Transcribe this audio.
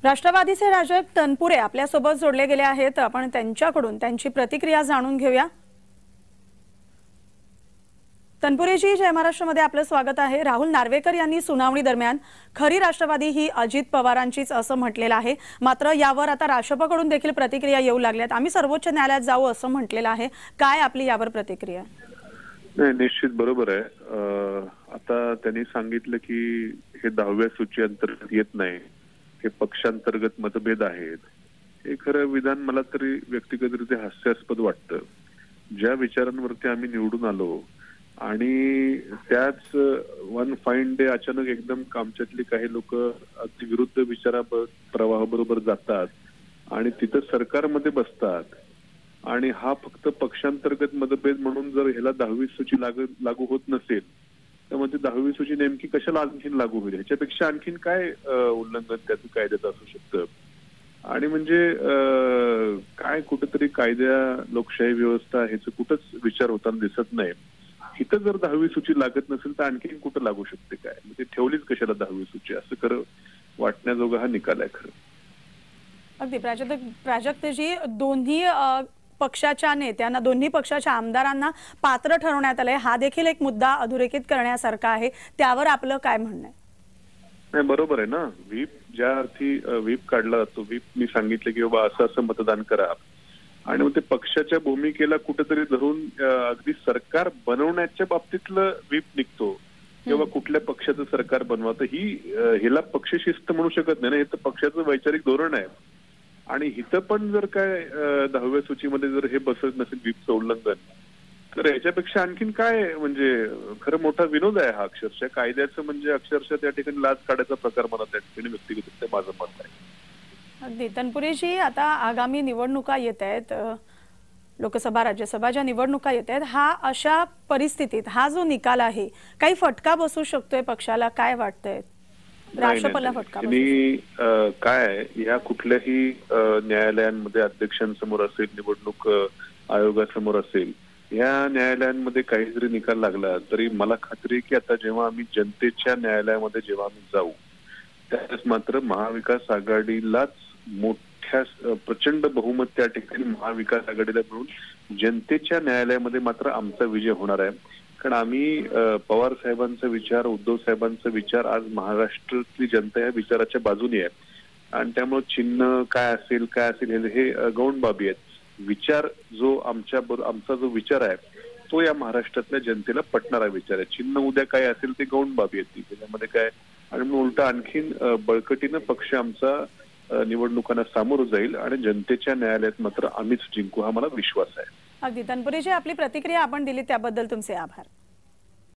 राष्ट्रवादीचे राजक तनपुरे आपल्यासोबत जोडले गेले आहेत। आपण त्यांच्याकडून त्यांची प्रतिक्रिया जाणून घेऊया। तनपुरेजी, जय महाराष्ट्र मध्ये आपलं स्वागत आहे। राहुल नार्वेकर यांनी सुनावणी दरम्यान खरी राष्ट्रवादी ही अजित पवारांचीच असं म्हटलेलं आहे। मात्र यावर आता राष्ट्रपकडून देखील प्रतिक्रिया येऊ लागल्यात। आम्ही सर्वोच्च न्यायालयात जाऊ असं म्हटलेलं आहे। काय आपली यावर प्रतिक्रिया? नाही, निश्चित बरोबर आहे। आता त्यांनी सांगितलं की हे 10व्या सूची अंतर्गत येत नाही, हे पक्षांतर्गत मतभेद आहेत। हे खरं विधान मला तरी व्यक्तिगतरित्या हास्यास्पद वाटतं। ज्या विचारांवरती आम्ही निवडून आलो आणि त्याच वन फाईन डे अचानक एकदम आमच्यातली काही लोक अगदी विरुद्ध विचारा प्रवाहाबरोबर जातात आणि तिथं सरकारमध्ये बसतात आणि हा फक्त पक्षांतर्गत मतभेद म्हणून जर ह्याला 10वी सूची लागू होत नसेल तर म्हणजे 10वी सूची नेमकी कशाला आणखीन लागू होईल? ह्याच्यापेक्षा आणखीन काय उल्लंघन त्याचं कायद्याचं असू शकतं? आणि म्हणजे काय कुठेतरी कायद्या लोकशाही व्यवस्था ह्याचं कुठंच विचार होताना दिसत नाही। इथं जर 10वी सूची लागत नसेल तर आणखीन कुठं लागू शकते काय? म्हणजे ठेवलीच कशाला 10वी सूची असं खरं वाटण्याजोगा हा निकाल आहे खरं। अगदी प्राजक्तजी, दोन्ही पक्षाच्या नेत्यांना, दोन्ही पक्षाच्या आमदारांना पात्र ठरवण्यात आले, हा देखील एक मुद्दा अधोरेखित करण्यासारखा आहे। त्यावर आपलं काय म्हणणं आहे? नाही, बरोबर आहे ना। व्हीप ज्या अर्थी व्हीप काढला जातो, व्हीप मी सांगितलं की बाबा असं असं मतदान करा आणि मग ते पक्षाच्या भूमिकेला कुठेतरी धरून अगदी सरकार बनवण्याच्या बाबतीतलं व्हीप निघतो किंवा कुठल्या पक्षाचं सरकार बनवा, तर ही ह्याला पक्षशिस्त म्हणू शकत नाही ना। हे तर पक्षाचं वैचारिक धोरण आहे। आणि इथं पण जर काय 10व्या सूचीमध्ये जर हे बसत नसेल व्हीपचं उल्लंघन, तर याच्यापेक्षा आणखीन काय म्हणजे खरं मोठा विनोद आहे हा अक्षरशः कायद्याचं। म्हणजे अक्षरशः त्या ठिकाणी लाच काढायचा प्रकार मला त्या ठिकाणी व्यक्तिगत माझं मत आहे। अगदी तनपुरेजी, आता आगामी निवडणुका येत आहेत, लोकसभा राज्यसभा ज्या निवडणुका येत आहेत, हा अशा परिस्थितीत हा जो निकाल आहे काही फटका बसू शकतोय पक्षाला? काय वाटतंय? राष्ट्रपतीला फटका काय या कुठल्याही न्यायालयांमध्ये अध्यक्षांसमोर असेल, निवडणूक आयोगासमोर असेल, या न्यायालयांमध्ये काही जरी निकाल लागला तरी मला खात्री आहे की आता जेव्हा आम्ही जनतेच्या न्यायालयामध्ये जेव्हा आम्ही जाऊ त्यावेळेस मात्र महाविकास आघाडीलाच मोठ्या प्रचंड बहुमत त्या ठिकाणी महाविकास आघाडीला मिळून जनतेच्या न्यायालयामध्ये मात्र आमचा विजय होणार आहे। कारण आम्ही पवार साहेबांचा विचार, उद्धव साहेबांचा विचार, आज महाराष्ट्रातली जनता या विचाराच्या बाजूने आहे आणि त्यामुळे चिन्ह काय असेल हे गौण बाबी आहेत। विचार जो आमचा जो विचार आहे तो या महाराष्ट्रातल्या जनतेला पटणारा विचार आहे। चिन्ह उद्या काय असेल ते गौण बाबी आहेत त्याच्यामध्ये काय। आणि मग उलट आणखीन बळकटीनं पक्ष आमचा निवडणुकांना सामोरं जाईल आणि जनतेच्या न्यायालयात मात्र आम्हीच जिंकू, हा मला विश्वास आहे। अगदी तनपुरेजी, आपली प्रतिक्रिया आपण दिली त्याबद्दल तुमचे आभार।